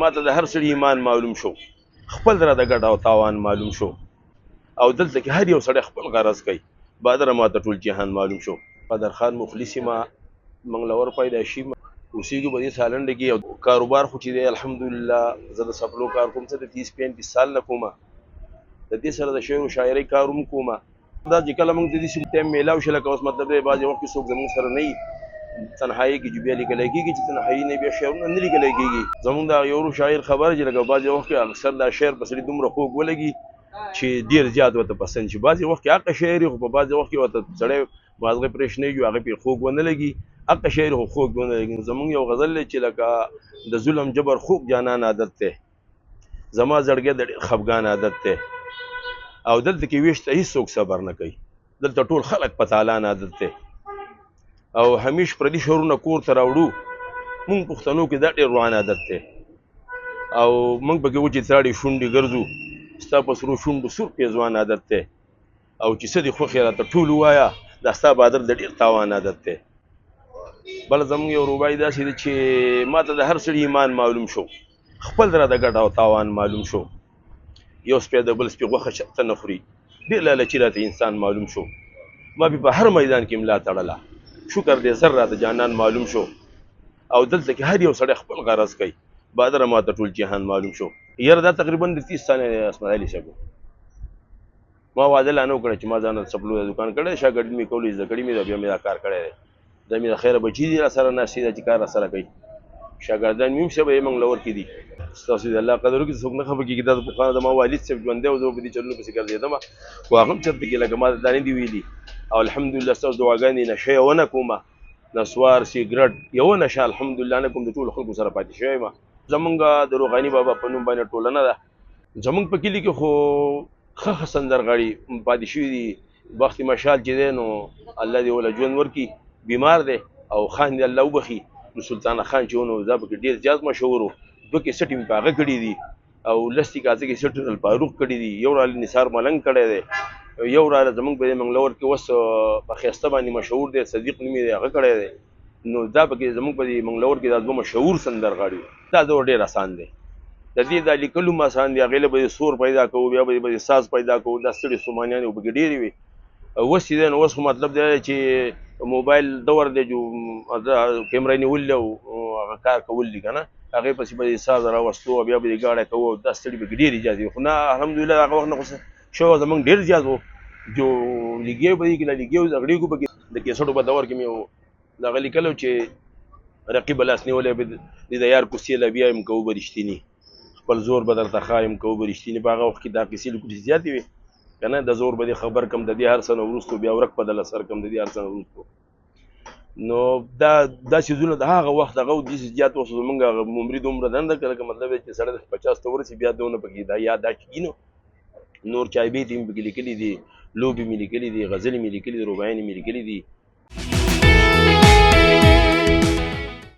ماته د هر سړي ایمان معلوم شو، خپل را د ګټه او تاوان معلوم شو، او دلته کې هر یو سړی خپل غرض کوي. بادره ماته ټول جهان معلوم شو. قدر خان مخلص ما منګلور پیدا شي اوسېږو په دې سالنډ کې، او کاروبار خو چې دی الحمدلله زه د سپلو کار کوم، څه د 30-35 سال نه کومه، د دې سره د شعر و شاعرۍ کار هم کومه. دا چې کله موږ د دې ټایم میلاو شي، لکه اوس مطلب دی بعضې وخت کې څوک زموږ سره نه وي، تنهایي کې چې بیا لیکلی کېږي، چې تنهایي نه بیا شعرونه نه لیکلی کېږي. زموږ د یو شاعر خبره چې لکه بعضې وخت کې اکثر دا شعر په سړي دومره خوږ ولګي چې ډېر زیات ورته پسند شي. بعضې وخت کې حقه شاعر خو په بعضې وخت کې ورته سړی مازغه پرېشنېږي، هغه پرې خوږ ونه لګي، حقه شاعر خو خوږ ونه لګي. زموږ یو غزل دی چې لکه د ظلم جبر خوږ جانان عادت دی، زما زړګی د ډېر خفګان عادت دی، او دلته کې ویش ته هېڅوک صبر نه کوي، دلته ټول خلک په تالان عادت دی. او همیش پردي شعرونه کور ته راوړو، موږ پښتنو کې دا ډېر روان عادت دی، او موږ پکې وچې څاړې شونډې ګرځو، ستا په سرو شونډو سور پېزوان عادت دی، او چې څه دې خوښې راته ټول ووایه دا ستا بادر د ډېر تاوان عادت دی. بله زموږ یو روبایي داسې دی چې ما ته د هر سړي ایمان معلوم شو، خپل را د ګټه او تاوان معلوم شو. یو سپی د بل سپي غوښه چاته نه خوري، ډېر لالچي راته انسان معلوم شو. ما بیا په هر میدان کې ملا تړله، شکر دې زر راته جانان معلوم شو. او دلته کې هر یو سړی خپل غرض کوي، بادره ماته ټول جهان معلوم شو. یاره دا تقریبا د 30 سالې اسماعیل علي صاحب ما واده لا نه وکړه چې ما ځان د سپلو د دکان کړی، شاګردي مې کولی، زده کړي مې ده، بیا مې دا کار کړی دی. دا مې د خیره بچي دي را سره ناستې ده چې کار را سره کوي، شاګردان مې هم شه به یې منګلور کې دي. ستاسو د الله قدر وکړي، څوک نه خفه کېږي. دا د پخوانه د ما والد صاحب ژوندی و، زه په دې چلونو پسې ګرځېدم، خو هغه هم چېرته کې لکه ما دا نه دي ویلي. او الحمدلله ستاسو دعاګانې نشه یې ونه کومه، نسوار سګرټ یوه نشه الحمدلله نه کوم، د ټولو خلکو سره پاتې شوی یم. زمونږ د روغاني بابا په نوم باندې ټولنه ده، زمونږ په کلي کې خو ښه سندرغاړي پاتې شوي دي. بخت مشال چې دی نو الله دې وله ژوند ورکړي، بیمار دی، او خان دې الله وبخي. نو سلطانه خان چې و نو دا پکې ډېر زیات مشهور و، 2 کیسټ مې په هغه کړي دي، او 10 کاسه کیسټ الفاروق کړي دي، یو رال نثار ملنګ کړی دی، یو رال زمونږ په دې منګلور کې اوس په ښایسته باندې مشهور دی، صدیق نوم یې دی، هغه کړی دی. نو دا پکې زمونږ په دې منګلور کې دا 2 مشهور سندرغاړي، دا دور ډېر اسان دی. د دې دا لیکلو هم اسان دي، هغې له به سور پیدا کوو، بیا به ساز پیدا کوو، دا ستړي ستومانیانې به پکې ډېرې وي. اوس چې دی نو اوس خو مطلب دی چې موبایل دور دی، جو کیمره نیول دی او هغه کار کول دي که نه، هغې پسې به یې ساز راوستو، بیا به یې ګاډی کوو، دا ستړي پکې ډېرې زیات دي. خو نه الحمدلله هغه وخت نه خو شوق زموږ ډېر زیات و، جو لیګي به دي که نه لیګي زغړېږو پکې. د کیسټو په دور کې مې دغه لیکلو چې رقیب لاس نیولی به د یار کوڅې له بیا یم کوو به رښتیني، خپل زور به درته ښایم کوو به رښتیني. په هغه وخت کې دا کیسې لیکلو چې زیاتې وې که نه، د زور به دې خبر کم د دې هر څه نه وروستو، بیا ورک په دله سر کم د دې هر څه نه وروستو. نو دا څیزونه د هغه وخت هغه داسې زیات وخت زمونږ هغه عمري دومره دنده که لکه مطلب چې سړی د 50 ته ورسي بیا دونه پکې دا یاد دا کېږي. نو نور چایبیتې مې پکې لیکلي دي، لوبې مې لیکلي دي، غزلې مې لیکلي دي، رباعیانې مې لیکلي دي.